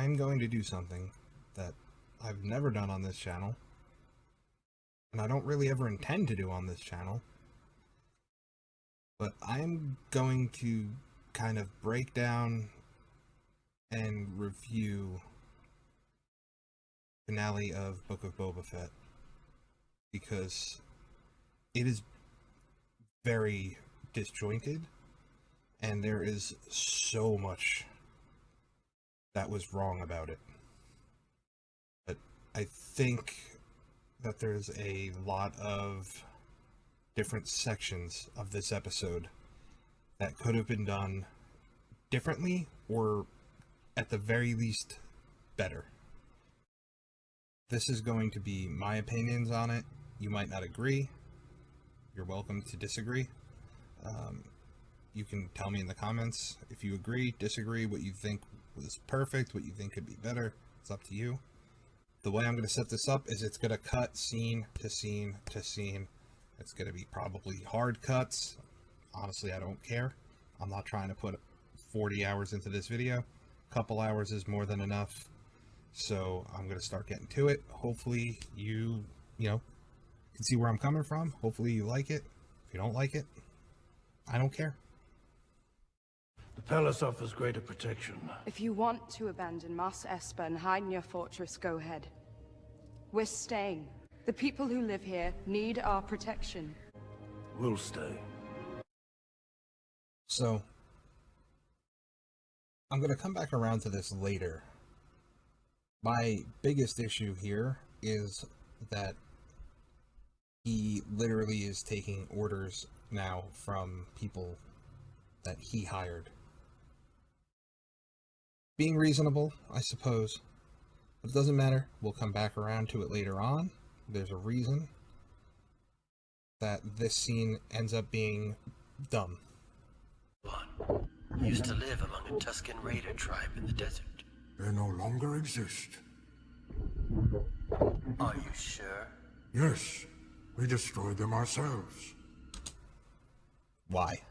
I'm going to do something that I've never done on this channel, and I don't really ever intend to do on this channel, but I'm going to kind of break down and review the finale of Book of Boba Fett, because it is very disjointed, and there is so much that was wrong about it. But I think that there's a lot of different sections of this episode that could have been done differently, or at the very least better. This is going to be my opinions on it. You might not agree. You're welcome to disagree. You can tell me in the comments if you agree, disagree, what you think was perfect, what you think could be better. It's up to you. The way I'm going to set this up is it's going to cut scene to scene to scene. It's going to be probably hard cuts. Honestly, I don't care. I'm not trying to put 40 hours into this video. A couple hours is more than enough. So I'm going to start getting to it. Hopefully you can see where I'm coming from. Hopefully you like it. If you don't like it, I don't care. The palace offers greater protection. If you want to abandon Mos Espa and hide in your fortress, go ahead. We're staying. The people who live here need our protection. We'll stay. So, I'm going to come back around to this later. My biggest issue here is that he literally is taking orders now from people that he hired. Being reasonable, I suppose, but it doesn't matter. We'll come back around to it later on. There's a reason that this scene ends up being dumb. Used to live among a Tusken Raider tribe in the desert. They no longer exist. Are you sure? Yes, we destroyed them ourselves. Why?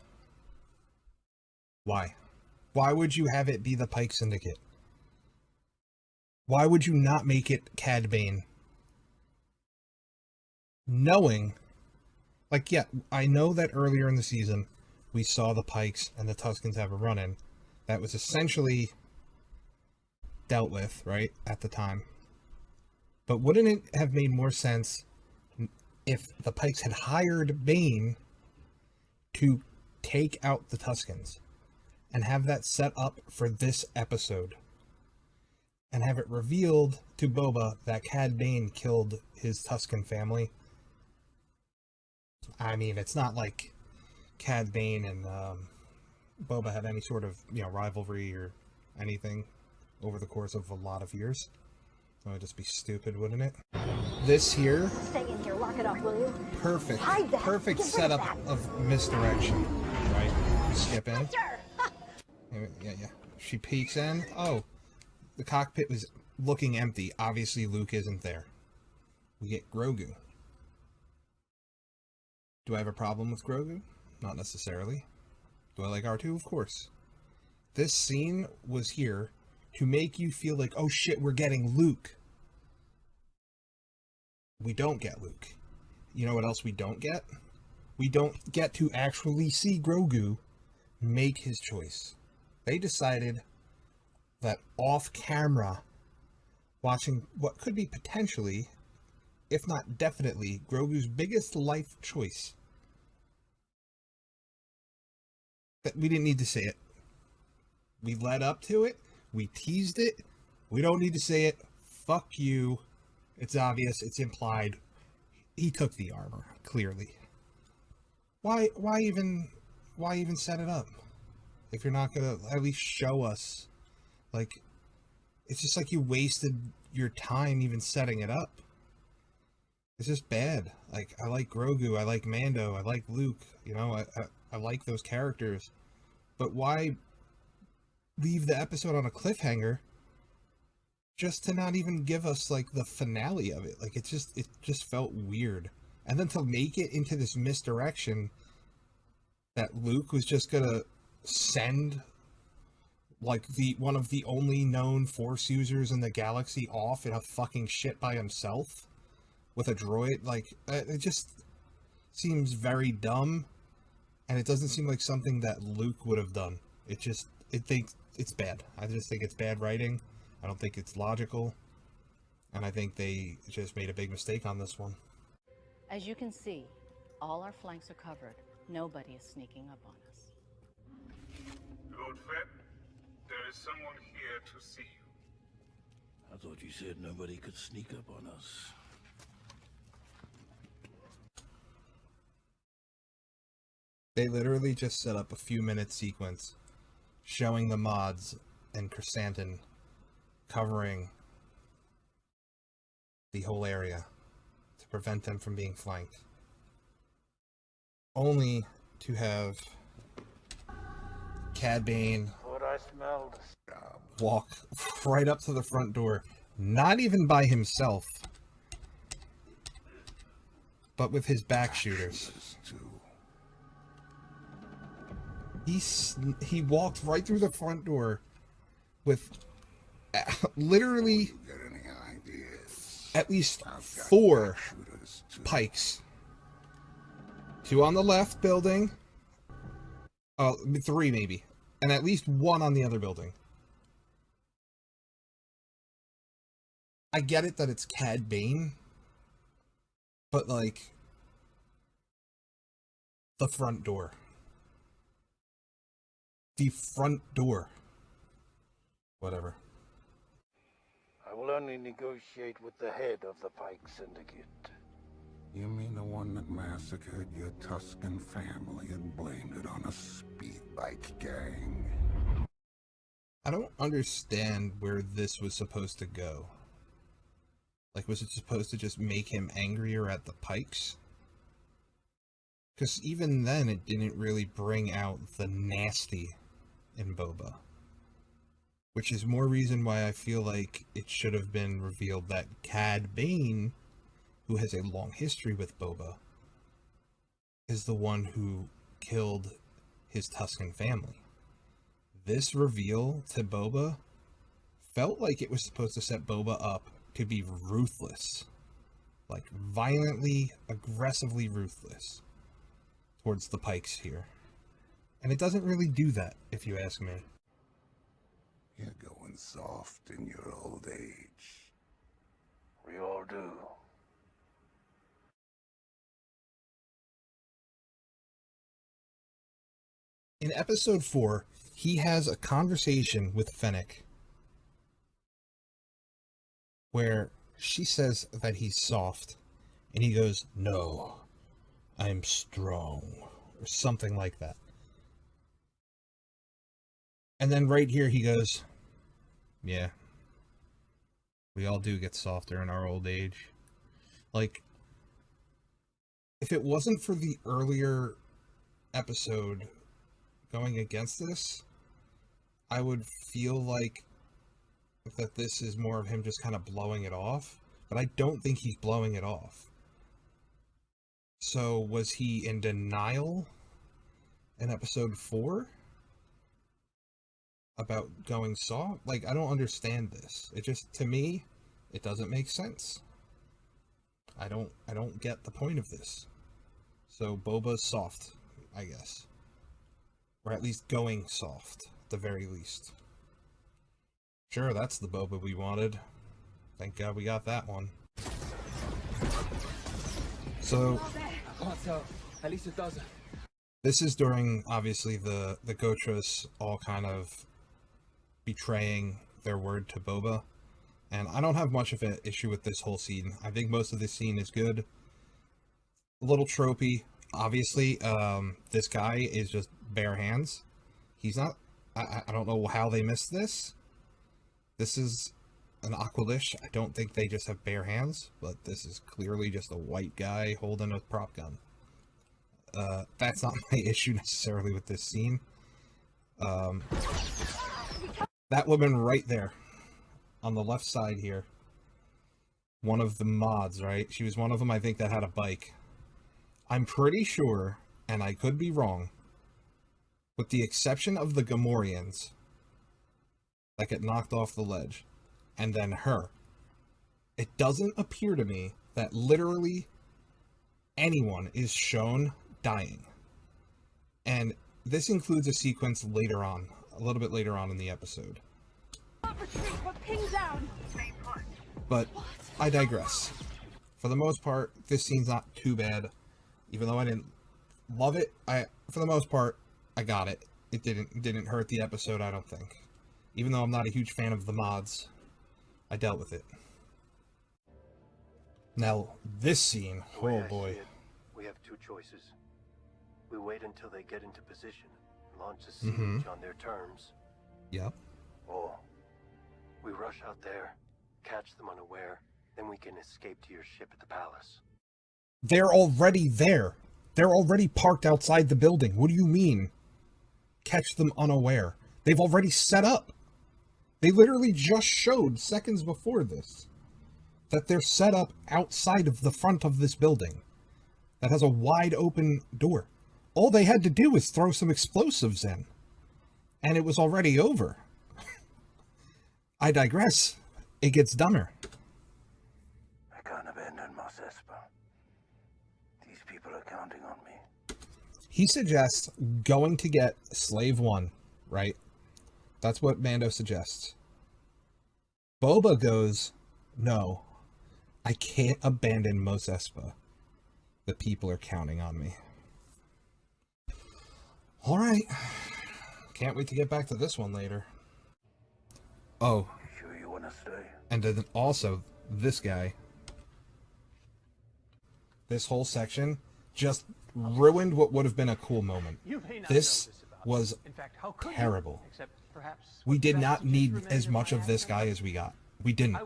Why? Why would you have it be the Pike Syndicate? Why would you not make it Cad Bane? Knowing, yeah, I know that earlier in the season, we saw the Pikes and the Tuskens have a run-in. That was essentially dealt with, right, at the time. But wouldn't it have made more sense if the Pikes had hired Bane to take out the Tuskens and have that set up for this episode, and have it revealed to Boba that Cad Bane killed his Tusken family? I mean, it's not like Cad Bane and Boba had any sort of rivalry or anything over the course of a lot of years. It would just be stupid, wouldn't it? This here, Stay in here, lock it up, will you? perfect setup of misdirection, right? Skip in. Yeah. She peeks in. Oh, the cockpit was looking empty. Obviously, Luke isn't there. We get Grogu. Do I have a problem with Grogu? Not necessarily. Do I like R2? Of course. This scene was here to make you feel like, oh shit, we're getting Luke. We don't get Luke. You know what else we don't get? We don't get to actually see Grogu make his choice. They decided that off camera, watching what could be potentially, if not definitely, Grogu's biggest life choice, that we didn't need to say it. We led up to it. We teased it. We don't need to say it. Fuck you. It's obvious. It's implied. He took the armor, clearly. Why even set it up if you're not gonna at least show us? Like, it's just like you wasted your time even setting it up. It's just bad. Like, I like Grogu, I like Mando, I like Luke, I like those characters. But why leave the episode on a cliffhanger just to not even give us like the finale of it? Like, it just felt weird. And then to make it into this misdirection that Luke was just gonna send like one of the only known Force users in the galaxy off in a fucking shit by himself with a droid. Like, it just seems very dumb, and it doesn't seem like something that Luke would have done. It's bad. I just think it's bad writing. I don't think it's logical, and I think they just made a big mistake on this one. As you can see, all our flanks are covered. Nobody is sneaking up on us. Lord Fett, there is someone here to see you. I thought you said nobody could sneak up on us. They literally just set up a few-minute sequence showing the mods and Chrysanthemum covering the whole area to prevent them from being flanked. Only to have Cad Bane What I smelled. walk right up to the front door, not even by himself, but with his back shooters. He walked right through the front door with literally at least 4 pikes. 2 on the left building. 3 maybe. And at least 1 on the other building. I get it that it's Cad Bane, but like, the front door. The front door. Whatever. I will only negotiate with the head of the Pike Syndicate. You mean the one that massacred your Tuscan family and blamed it on a speed bike gang? I don't understand where this was supposed to go. Like, was it supposed to just make him angrier at the Pikes? Because even then, it didn't really bring out the nasty in Boba. Which is more reason why I feel like it should have been revealed that Cad Bane, who has a long history with Boba, is the one who killed his Tuscan family. This reveal to Boba felt like it was supposed to set Boba up to be ruthless. Like, violently, aggressively ruthless towards the Pikes here. And it doesn't really do that, if you ask me. You're going soft in your old age. We all do. In episode 4, he has a conversation with Fennec where she says that he's soft, and he goes, "No, I'm strong," or something like that. And then right here he goes, "Yeah, we all do get softer in our old age." Like, if it wasn't for the earlier episode going against this, I would feel like that this is more of him just kind of blowing it off, but I don't think he's blowing it off. So was he in denial in episode 4 about going soft? Like, I don't understand this. It just, to me, it doesn't make sense. I don't get the point of this. So Boba's soft, I guess. Or at least going soft, at the very least. Sure, that's the Boba we wanted. Thank God we got that one. So, at least it doesn't. this is during, obviously, the Gotras all kind of betraying their word to Boba. And I don't have much of an issue with this whole scene. I think most of this scene is good. A little tropey. Obviously, this guy is just bare hands. He's not... I don't know how they missed this. This is an Aqualish. I don't think they just have bare hands, but this is clearly just a white guy holding a prop gun. That's not my issue necessarily with this scene. That woman right there, on the left side here, one of the mods, right? She was one of them, I think, that had a bike. I'm pretty sure, and I could be wrong, with the exception of the Gamorreans, that get knocked off the ledge, and then her. It doesn't appear to me that literally anyone is shown dying. And this includes a sequence later on, a little bit later on in the episode. But I digress. For the most part, this scene's not too bad. Even though I didn't love it, for the most part, I got it. It didn't hurt the episode, I don't think. Even though I'm not a huge fan of the mods, I dealt with it. Now, this scene, oh boy. We have two choices. We wait until they get into position, launch a siege on their terms. Yep. Or we rush out there, catch them unaware, then we can escape to your ship at the palace. They're already there. They're already parked outside the building. What do you mean? Catch them unaware. They've already set up. They literally just showed seconds before this that they're set up outside of the front of this building that has a wide open door. All they had to do was throw some explosives in, and it was already over. I digress. It gets dumber. I can't abandon Mos Espa. These people are counting on me. He suggests going to get Slave 1, right? That's what Mando suggests. Boba goes, no, I can't abandon Mos Espa. The people are counting on me. All right. Can't wait to get back to this one later. Oh. Sure you want to stay? And then also, this guy. This whole section just ruined what would have been a cool moment. This was terrible. We did not need as much of this guy as we got. We didn't.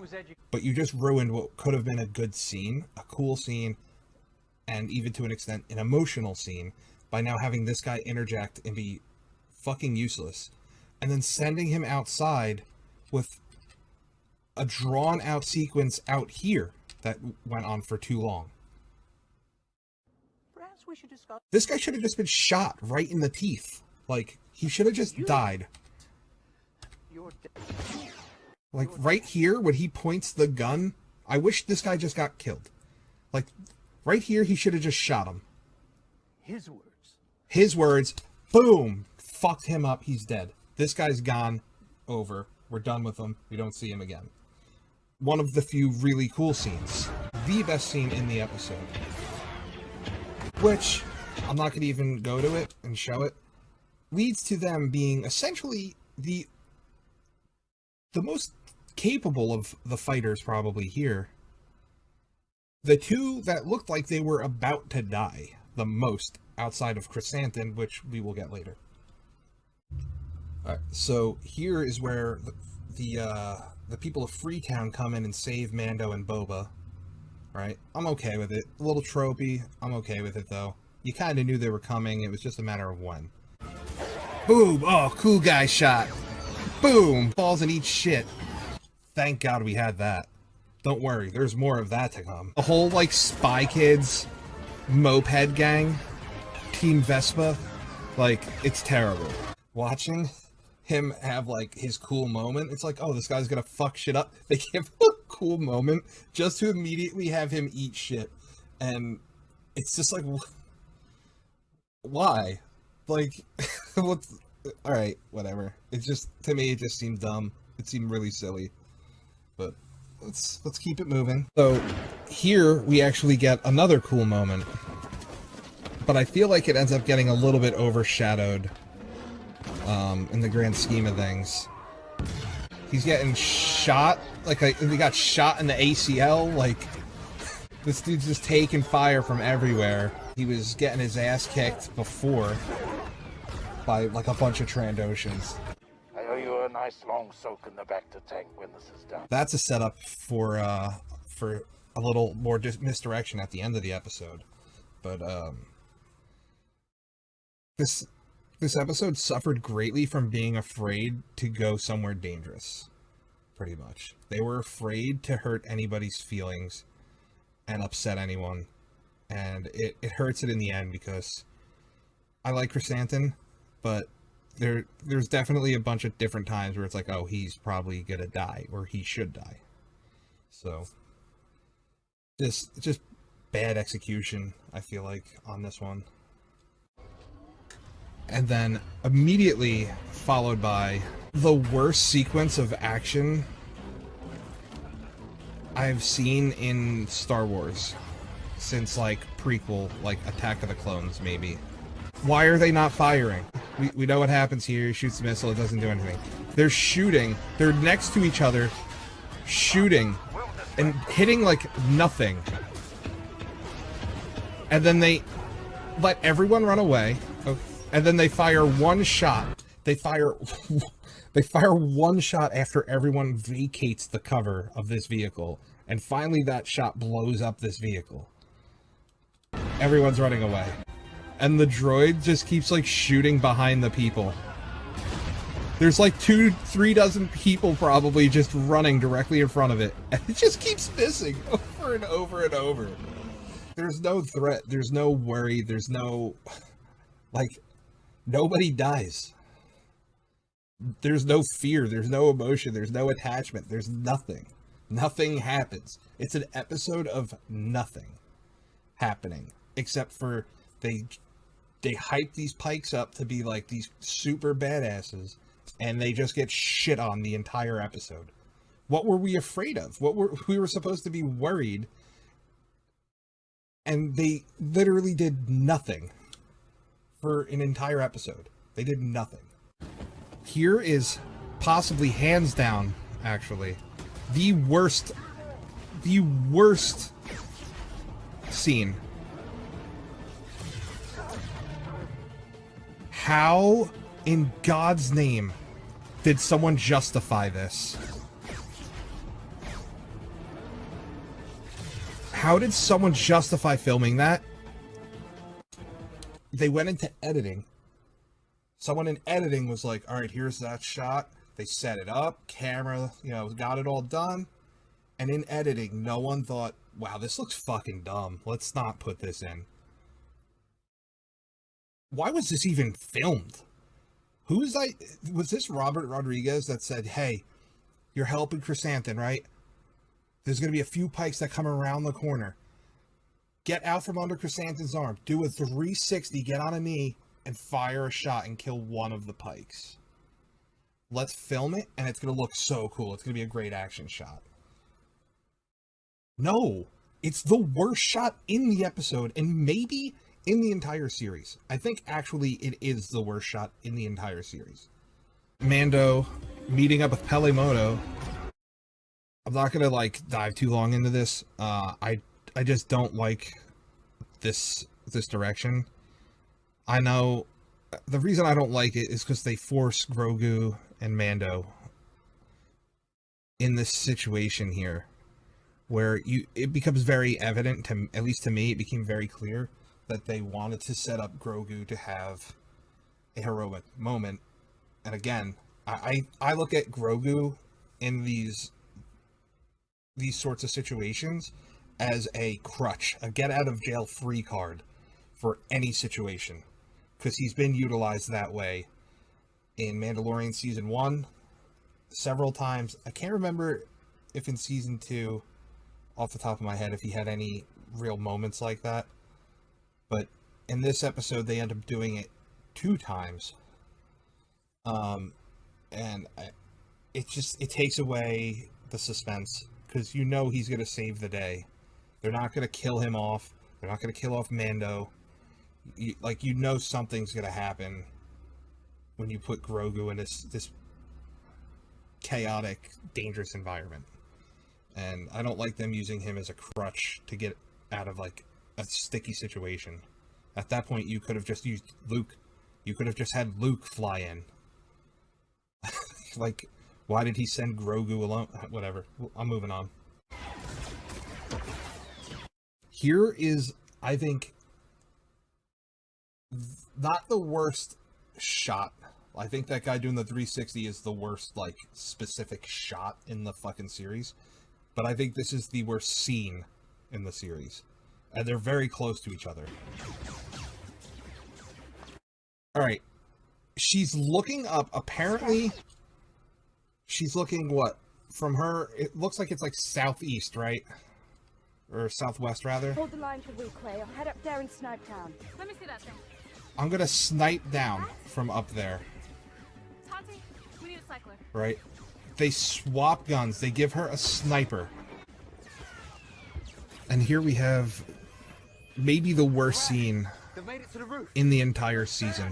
But you just ruined what could have been a good scene, a cool scene, and even to an extent, an emotional scene, by now having this guy interject and be fucking useless. And then sending him outside with a drawn-out sequence out here that went on for too long. This guy should have just been shot right in the teeth. Like, he should have just died. Like, right here, when he points the gun, I wish this guy just got killed. Like, right here, he should have just shot him. His words. His words, boom, fucked him up, he's dead. This guy's gone, over, we're done with him, we don't see him again. One of the few really cool scenes. The best scene in the episode. Which, I'm not going to even go to it and show it, leads to them being essentially the most capable of the fighters probably here. The two that looked like they were about to die the most, outside of Chrysanthemum, which we will get later. Alright, so here is where the people of Freetown come in and save Mando and Boba. Right? I'm okay with it. A little tropey. I'm okay with it, though. You kind of knew they were coming. It was just a matter of when. Boom! Oh, cool guy shot. Boom! Falls and eats shit. Thank God we had that. Don't worry, there's more of that to come. The whole, like, Spy Kids moped gang, Team Vespa, like, it's terrible. Watching him have, like, his cool moment, it's like, oh, this guy's gonna fuck shit up. They give him a cool moment just to immediately have him eat shit. And it's just like, why? Like, what's... Alright, whatever. It's just, to me, it just seemed dumb. It seemed really silly. But let's keep it moving. So here we actually get another cool moment, but I feel like it ends up getting a little bit overshadowed in the grand scheme of things. He's getting shot, like he got shot in the ACL. Like, this dude's just taking fire from everywhere. He was getting his ass kicked before by like a bunch of Trandoshans. I owe you a nice long soak in the back to tank when this is done. That's a setup for a little more misdirection at the end of the episode. But this episode suffered greatly from being afraid to go somewhere dangerous. Pretty much. They were afraid to hurt anybody's feelings and upset anyone. And it hurts it in the end because I like Chrysanthemum, but there's definitely a bunch of different times where it's like, oh, he's probably gonna die, or he should die. So just bad execution, I feel like, on this one. And then immediately followed by the worst sequence of action I've seen in Star Wars since, like, prequel, like Attack of the Clones, maybe. Why are they not firing? We know what happens here. He shoots the missile, it doesn't do anything. They're shooting. They're next to each other, shooting, and hitting like nothing. And then they let everyone run away. And then they fire one shot. They fire one shot after everyone vacates the cover of this vehicle. And finally that shot blows up this vehicle. Everyone's running away. And the droid just keeps, like, shooting behind the people. There's like 2-3 dozen people probably just running directly in front of it. And it just keeps missing over and over and over. There's no threat. There's no worry. There's no... like, nobody dies. There's no fear. There's no emotion. There's no attachment. There's nothing. Nothing happens. It's an episode of nothing happening. Except for they hype these Pikes up to be like these super badasses, and they just get shit on the entire episode. What were we afraid of? We were supposed to be worried, and they literally did nothing for an entire episode. They did nothing. Here is possibly, hands down, actually, the worst scene. How in God's name did someone justify this? How did someone justify filming that? They went into editing. Someone in editing was like, all right, here's that shot. They set it up, camera, got it all done. And in editing, no one thought, wow, this looks fucking dumb. Let's not put this in. Why was this even filmed? Was this Robert Rodriguez that said, hey, you're helping Chrysanthemum, right? There's going to be a few Pikes that come around the corner. Get out from under Chrysanthemum's arm. Do a 360, get on a knee, and fire a shot and kill one of the Pikes. Let's film it, and it's going to look so cool. It's going to be a great action shot. No, it's the worst shot in the episode, and maybe in the entire series. I think actually it is the worst shot in the entire series. Mando meeting up with Pelemoto. I'm not gonna dive too long into this. I just don't like this direction. I know the reason I don't like it is because they force Grogu and Mando in this situation here, where it becomes very evident, to at least to me, it became very clear that they wanted to set up Grogu to have a heroic moment. And again, I look at Grogu in these sorts of situations as a crutch, a get out of jail free card for any situation, because he's been utilized that way in Mandalorian season 1 several times. I can't remember if in season 2, off the top of my head, if he had any real moments like that. But in this episode, they end up doing it 2 times. And it takes away the suspense, because he's going to save the day. They're not going to kill him off. They're not going to kill off Mando. Something's going to happen when you put Grogu in this chaotic, dangerous environment. And I don't like them using him as a crutch to get out of, a sticky situation. At that point, you could have just used Luke. You could have just had Luke fly in. Why did he send Grogu alone? Whatever. I'm moving on. Here is, I think, not the worst shot. I think that guy doing the 360 is the worst, specific shot in the fucking series. But I think this is the worst scene in the series. And they're very close to each other. Alright. she's looking up. Apparently, she's looking what? From her, it looks like it's like southeast, right? Or southwest, rather. Hold the line for Wu Clay. I'll head up there and snipe down. Let me see that thing. I'm gonna snipe down from up there. Tati, we need a cycler. Right? They swap guns. They give her a sniper. And here we have maybe the worst scene in the entire season.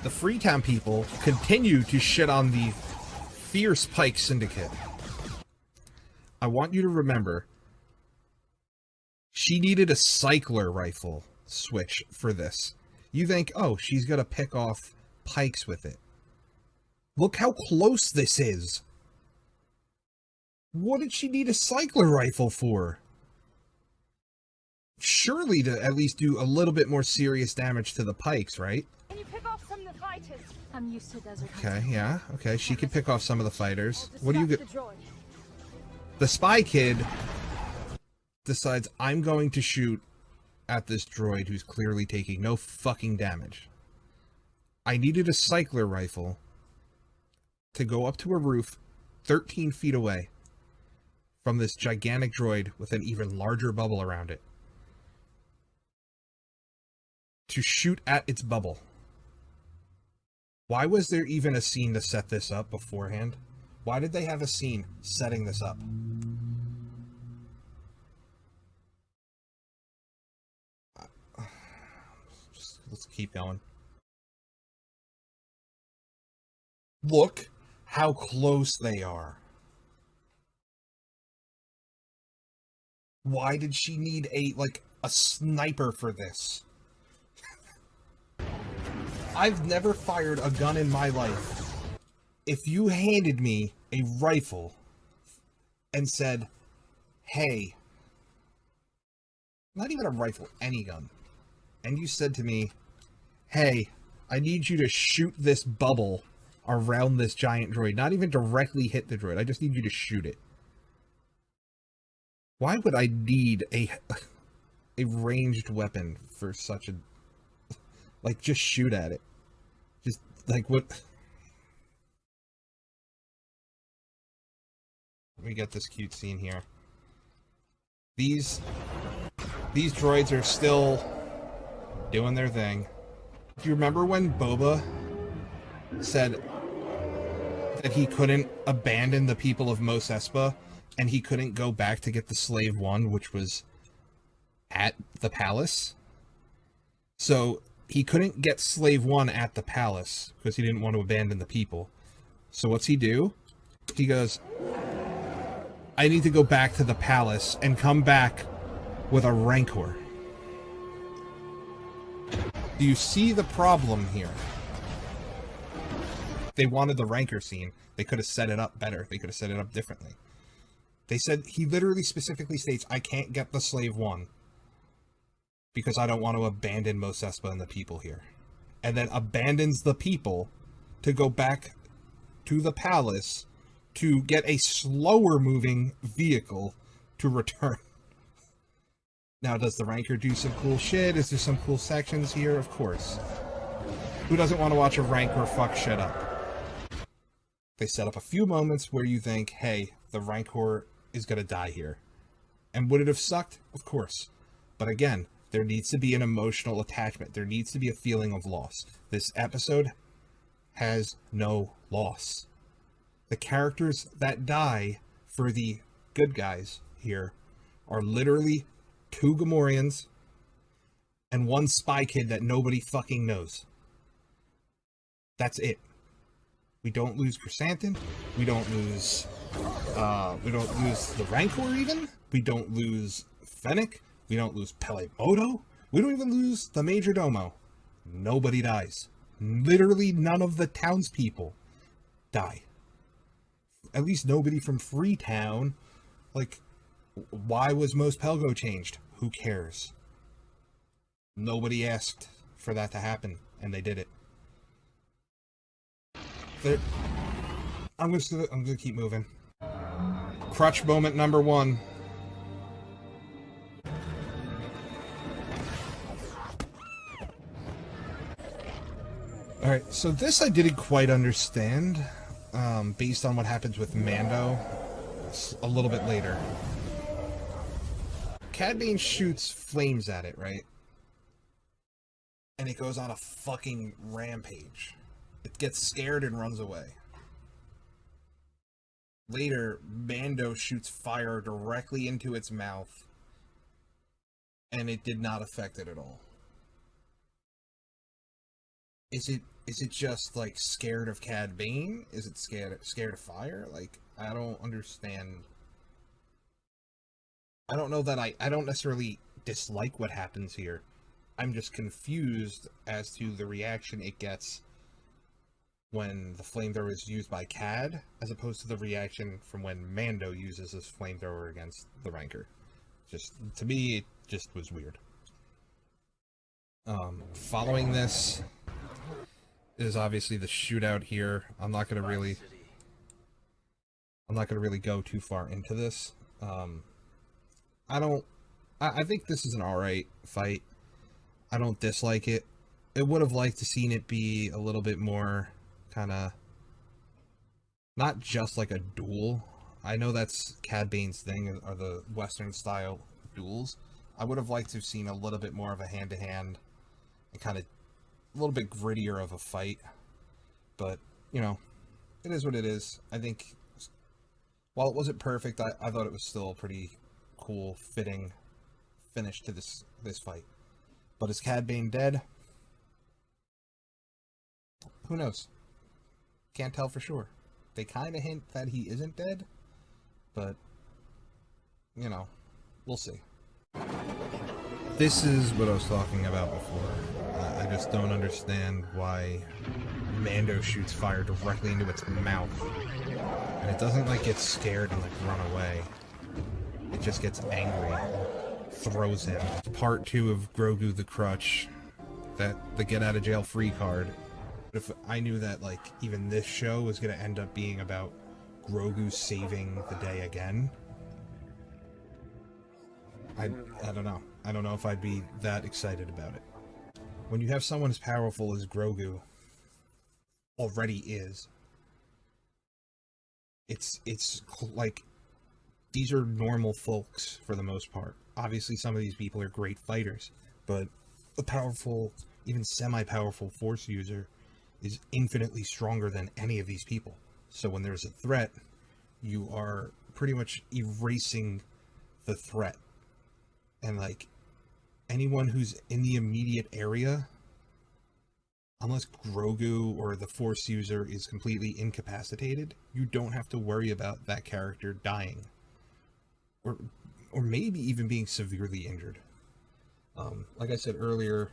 The Freetown people continue to shit on the fierce Pike Syndicate. I want you to remember, she needed a cycler rifle switch for this. You think, oh, she's gonna pick off Pikes with it. Look how close this is. What did she need a cycler rifle for? Surely to at least do a little bit more serious damage to the Pikes, right? Can you pick off some of the fighters? I'm used to desert. Okay, yeah, okay. She can pick off some of the fighters. What do you get? The droid. The spy kid decides, I'm going to shoot at this droid who's clearly taking no fucking damage. I needed a cycler rifle to go up to a roof 13 feet away from this gigantic droid with an even larger bubble around it, to shoot at its bubble. Why was there even a scene to set this up beforehand? Why did they have a scene setting this up? Let's keep going. Look how close they are. Why did she need a sniper for this? I've never fired a gun in my life. If you handed me a rifle and said, hey, not even a rifle, any gun, and you said to me, hey, I need you to shoot this bubble around this giant droid, not even directly hit the droid, I just need you to shoot it. Why would I need a ranged weapon for such a... Like, just shoot at it. Just, like, what... Let me get this cute scene here. These droids are still doing their thing. Do you remember when Boba said that he couldn't abandon the people of Mos Espa, and he couldn't go back to get the Slave One, which was at the palace? So he couldn't get Slave One at the palace because he didn't want to abandon the people. So what's he do? He goes, I need to go back to the palace and come back with a Rancor. Do you see the problem here? They wanted the Rancor scene. They could have set it up better. They could have set it up differently. They said, he literally specifically states, I can't get the Slave One because I don't want to abandon Mos Espa and the people here. And then abandons the people to go back to the palace to get a slower moving vehicle to return. Now, does the Rancor do some cool shit? Is there some cool sections here? Of course. Who doesn't want to watch a Rancor fuck shit up? They set up a few moments where you think, hey, the Rancor is going to die here. And would it have sucked? Of course. But again, there needs to be an emotional attachment. There needs to be a feeling of loss. This episode has no loss. The characters that die for the good guys here are literally 2 Gamorreans and 1 spy kid that nobody fucking knows. That's it. We don't lose Chrysanthemum. We don't lose the Rancor even. We don't lose Fennec. We don't lose Pele Moto. We don't even lose the Major Domo. Nobody dies. Literally none of the townspeople die. At least nobody from Freetown. Like, why was Mos Pelgo changed? Who cares? Nobody asked for that to happen, and they did it. I'm gonna keep moving. Crutch moment number 1. Alright, so this I didn't quite understand, based on what happens with Mando a little bit later. Cad Bane shoots flames at it, right? And it goes on a fucking rampage. It gets scared and runs away. Later, Mando shoots fire directly into its mouth, and it did not affect it at all. Is it just like scared of Cad Bane? Is it scared of fire? Like, I don't understand. I don't know that I don't necessarily dislike what happens here. I'm just confused as to the reaction it gets when the flamethrower is used by Cad, as opposed to the reaction from when Mando uses his flamethrower against the Rancor. Just, to me, it just was weird. Following this is obviously the shootout here. I'm not gonna really go too far into this. I think this is an alright fight. I don't dislike it. I would have liked to seen it be a little bit more kind of not just like a duel. I know that's Cad Bane's thing, are the Western style duels. I would have liked to have seen a little bit more of a hand-to-hand and kind of a little bit grittier of a fight. But, you know, it is what it is. I think while it wasn't perfect, I thought it was still a pretty cool, fitting finish to this fight. But is Cad Bane dead? Who knows? Can't tell for sure. They kind of hint that he isn't dead, but, you know, we'll see. This is what I was talking about before. I just don't understand why Mando shoots fire directly into its mouth. And it doesn't, like, get scared and, like, run away. It just gets angry. Throws him. Part 2 of Grogu the Crutch. The get-out-of-jail-free card. If I knew that, like, even this show was going to end up being about Grogu saving the day again, I don't know. I don't know if I'd be that excited about it. When you have someone as powerful as Grogu already is, it's like, these are normal folks for the most part. Obviously, some of these people are great fighters, but a powerful, even semi-powerful Force user is infinitely stronger than any of these people. So when there's a threat, you are pretty much erasing the threat. And, like, anyone who's in the immediate area, unless Grogu or the Force user is completely incapacitated, you don't have to worry about that character dying. Or maybe even being severely injured. Like I said earlier,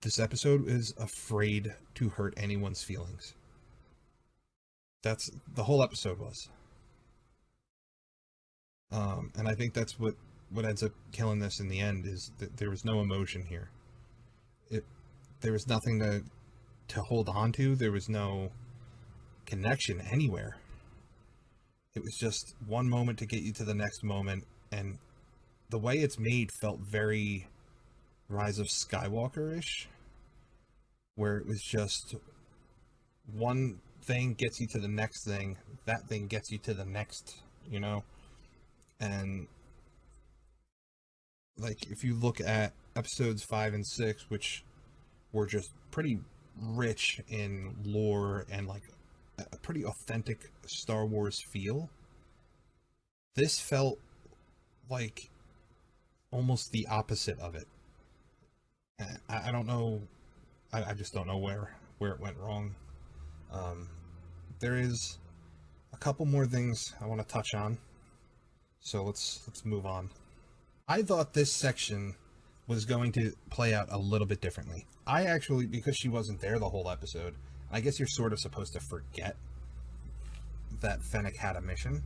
this episode is afraid to hurt anyone's feelings. That's the whole episode was. And I think that's what ends up killing this in the end, is that there was no emotion here. There was nothing to hold on to. There was no connection anywhere. It was just one moment to get you to the next moment, and the way it's made felt very Rise of Skywalker-ish, where it was just one thing gets you to the next thing, that thing gets you to the next, you know? And, like, if you look at episodes 5 and 6, which were just pretty rich in lore and, like, a pretty authentic Star Wars feel, this felt like almost the opposite of it. I don't know. I just don't know where it went wrong. There is a couple more things I want to touch on, so let's move on. I thought this section was going to play out a little bit differently. I actually, because she wasn't there the whole episode, I guess you're sort of supposed to forget that Fennec had a mission.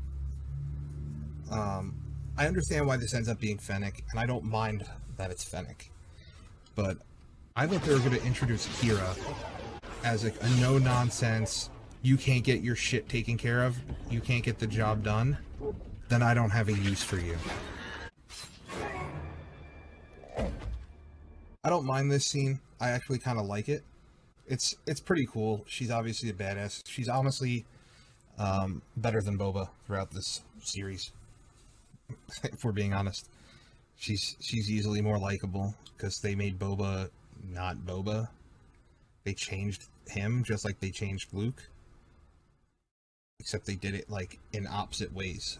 I understand why this ends up being Fennec, and I don't mind that it's Fennec. But I thought they were going to introduce Kira as like a no-nonsense, you can't get your shit taken care of, you can't get the job done, then I don't have a use for you. I don't mind this scene. I actually kind of like it. it's pretty cool. She's obviously a badass. She's honestly better than Boba throughout this series. If we're being honest, she's easily more likable because they made Boba not Boba. They changed him just like they changed Luke, except they did it like in opposite ways.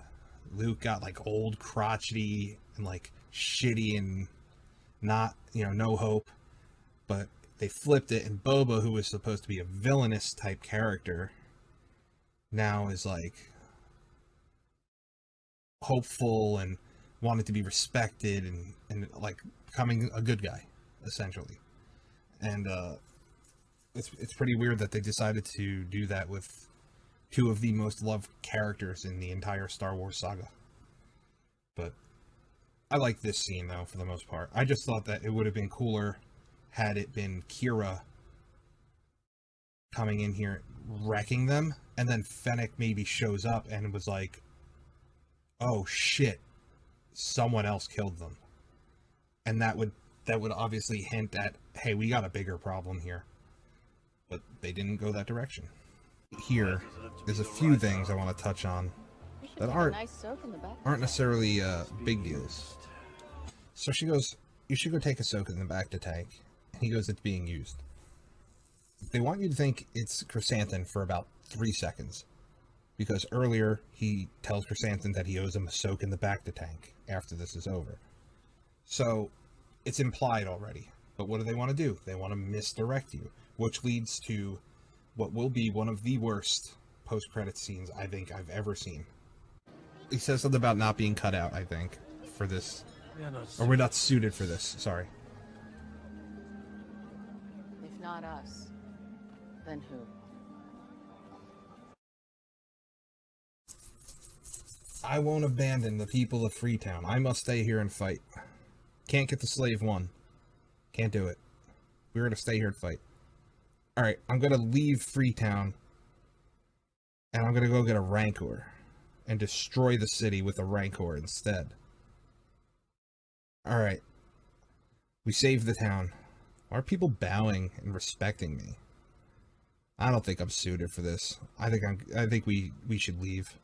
Luke got like old, crotchety, and like shitty, and not, you know, no hope. But they flipped it, and Boba, who was supposed to be a villainous type character, now is like hopeful and wanted to be respected, and like becoming a good guy, essentially. And it's pretty weird that they decided to do that with two of the most loved characters in the entire Star Wars saga. But I like this scene, though, for the most part. I just thought that it would have been cooler had it been Kira coming in here, wrecking them, and then Fennec maybe shows up and was like, oh shit, someone else killed them. And that would obviously hint at, hey, we got a bigger problem here. But they didn't go that direction. Here, there's a few things I want to touch on that aren't necessarily big deals. So she goes, you should go take a soak in the back to tank. And he goes, it's being used. They want you to think it's Chrysanthemum for about 3 seconds. Because earlier, he tells Chrysanthemum that he owes him a soak in the back to tank after this is over. So, it's implied already. But what do they want to do? They want to misdirect you. Which leads to what will be one of the worst post-credit scenes I think I've ever seen. He says something about not being cut out, I think, for this. Or we're not suited for this, sorry. If not us, then who? I won't abandon the people of Freetown. I must stay here and fight. Can't get the slave one. Can't do it. We're gonna stay here and fight. Alright, I'm gonna leave Freetown. And I'm gonna go get a Rancor. And destroy the city with a Rancor instead. Alright. We saved the town. Why are people bowing and respecting me? I don't think I'm suited for this. I think we should leave.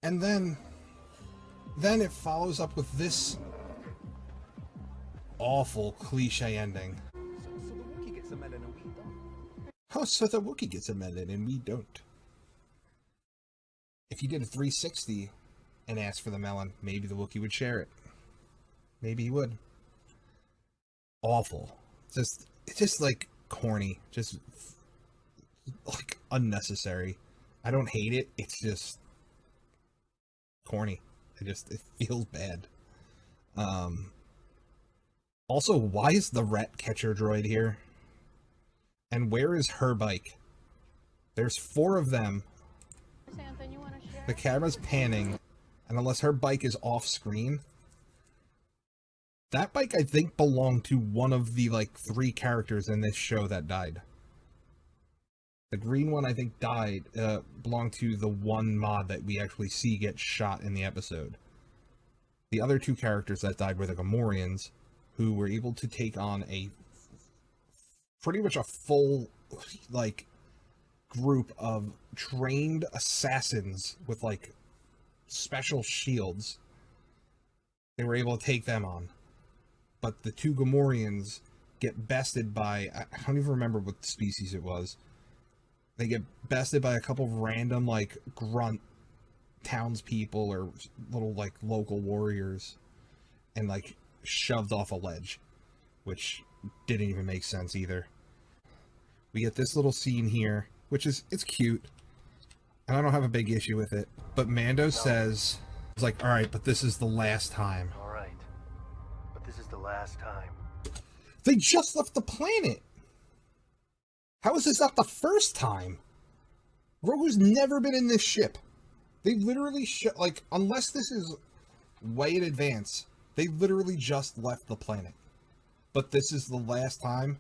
And then it follows up with this awful cliche ending. Oh, so the Wookiee gets a melon and we don't. If he did a 360 and asked for the melon, maybe the Wookiee would share it. Maybe he would. Awful. It's just like corny. Just like unnecessary. I don't hate it. It's just corny. It feels bad. Also, why is the rat catcher droid here? And where is her bike? There's 4 of them. The camera's panning, and unless her bike is off screen, that bike I think belonged to one of the like 3 characters in this show that died. The green one I think died, belonged to the one mod that we actually see get shot in the episode. The other 2 characters that died were the Gamorreans, who were able to take on a pretty much a full, like, group of trained assassins with, like, special shields. They were able to take them on. But the 2 Gamorreans get bested by, I don't even remember what species it was. They get bested by a couple of random, like, grunt townspeople or little, like, local warriors. And, like, shoved off a ledge. Which didn't even make sense either. We get this little scene here, which is, it's cute. And I don't have a big issue with it. But Mando says, it's like, alright, but this is the last time. Alright. But this is the last time. They just left the planet! How is this not the first time? Grogu's never been in this ship. They literally, like, unless this is way in advance, they literally just left the planet. But this is the last time?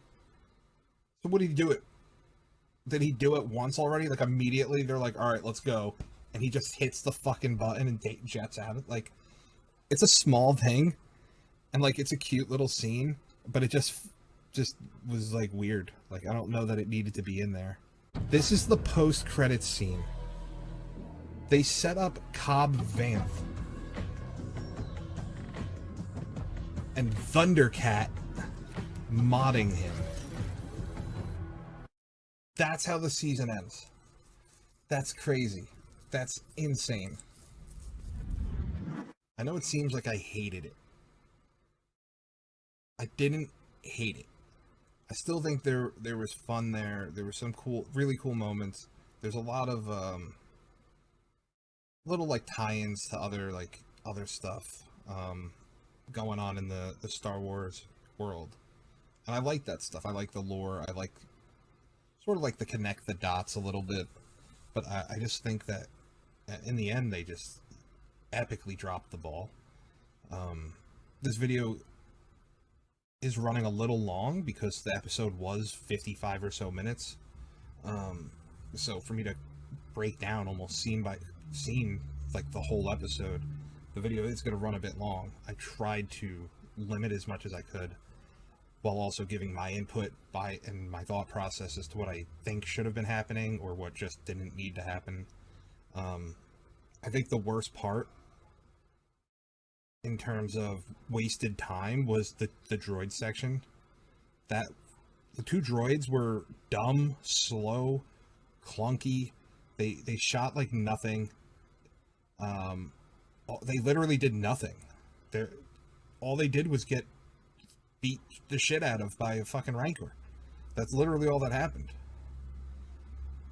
So what did he do it? Did he do it once already? Like, immediately they're like, alright, let's go. And he just hits the fucking button and jets out. Like, it's a small thing, And like, it's a cute little scene, but it just was like weird. Like, I don't know that it needed to be in there. This is the post-credits scene. They set up Cobb Vanth and Thundercat modding him. That's how the season ends. That's crazy. That's insane. I know it seems like I hated it. I didn't hate it. I still think there was fun there. There were some really cool moments. There's a lot of little like tie-ins to other stuff going on in the Star Wars world. And I like that stuff. I like the lore. I like sort of like to connect the dots a little bit. But I just think that in the end they just epically dropped the ball. This video is running a little long because the episode was 55 or so minutes. So for me to break down almost scene by scene, like the whole episode, the video is going to run a bit long. I tried to limit as much as I could while also giving my input and my thought process as to what I think should have been happening or what just didn't need to happen. I think the worst part in terms of wasted time was the droid section. That the two droids were dumb, slow, clunky. They shot like nothing. They literally did nothing. All they did was get beat the shit out of by a fucking Rancor. That's literally all that happened.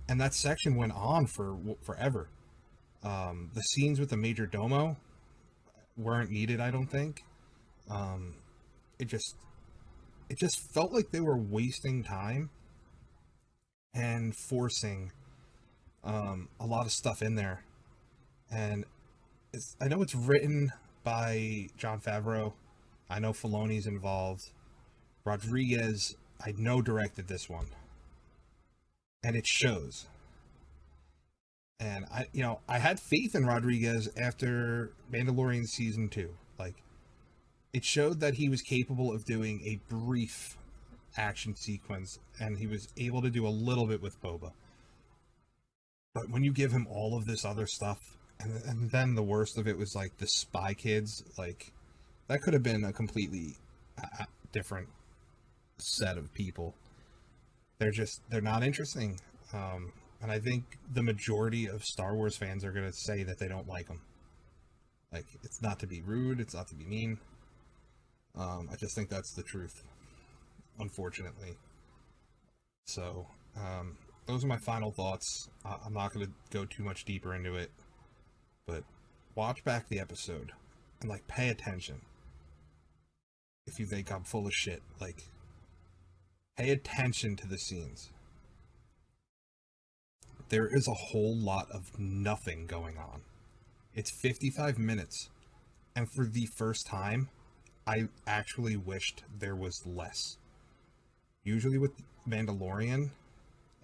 And that section went on for forever. The scenes with the Major Domo weren't needed, I don't think. It just felt like they were wasting time and forcing a lot of stuff in there. And I know it's written by Jon Favreau. I know Filoni's involved. Rodriguez, I know, directed this one. And it shows. And I had faith in Rodriguez after Mandalorian Season 2. Like, it showed that he was capable of doing a brief action sequence, and he was able to do a little bit with Boba. But when you give him all of this other stuff, and then the worst of it was like the spy kids, like, that could have been a completely different set of people. They're not interesting. And I think the majority of Star Wars fans are going to say that they don't like them. Like, it's not to be rude, it's not to be mean. I just think that's the truth, unfortunately. So, those are my final thoughts. I'm not going to go too much deeper into it, but watch back the episode and, like, pay attention. If you think I'm full of shit, like, pay attention to the scenes. There is a whole lot of nothing going on. It's 55 minutes, and for the first time, I actually wished there was less. Usually with Mandalorian,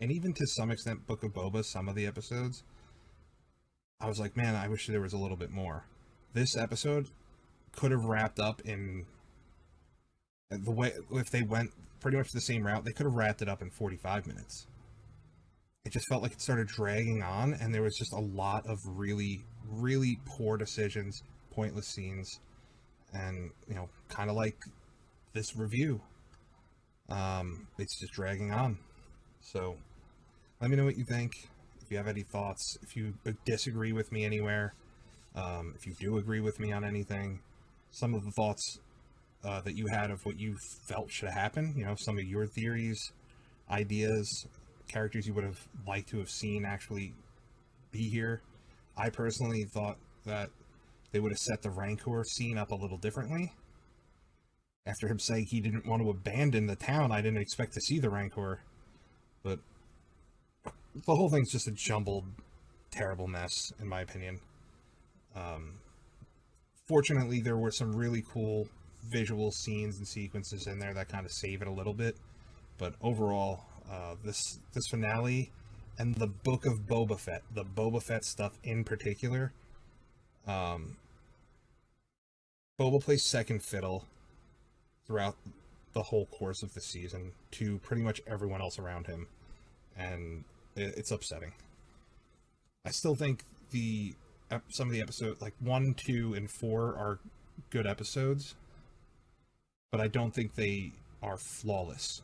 and even to some extent Book of Boba, some of the episodes, I was like, man, I wish there was a little bit more. This episode could have wrapped up in the way, if they went pretty much the same route, they could have wrapped it up in 45 minutes. It just felt like it started dragging on, and there was just a lot of really, really poor decisions, pointless scenes, and, kind of like this review. It's just dragging on. So, let me know what you think. If you have any thoughts, if you disagree with me anywhere, if you do agree with me on anything, some of the thoughts that you had of what you felt should happen, some of your theories, ideas, characters you would have liked to have seen actually be here. I personally thought that they would have set the Rancor scene up a little differently. After him saying he didn't want to abandon the town, I didn't expect to see the Rancor. But the whole thing's just a jumbled, terrible mess, in my opinion. Fortunately, there were some really cool visual scenes and sequences in there that kind of save it a little bit. But overall, this finale and the Book of Boba Fett, the Boba Fett stuff in particular, Boba plays second fiddle throughout the whole course of the season to pretty much everyone else around him, and it's upsetting. I still think some of the episodes, like 1, 2, and 4, are good episodes, but I don't think they are flawless.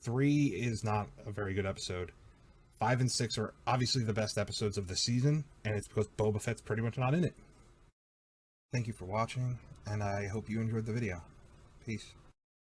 3 is not a very good episode. 5 and 6 are obviously the best episodes of the season, and it's because Boba Fett's pretty much not in it. Thank you for watching, and I hope you enjoyed the video. Peace.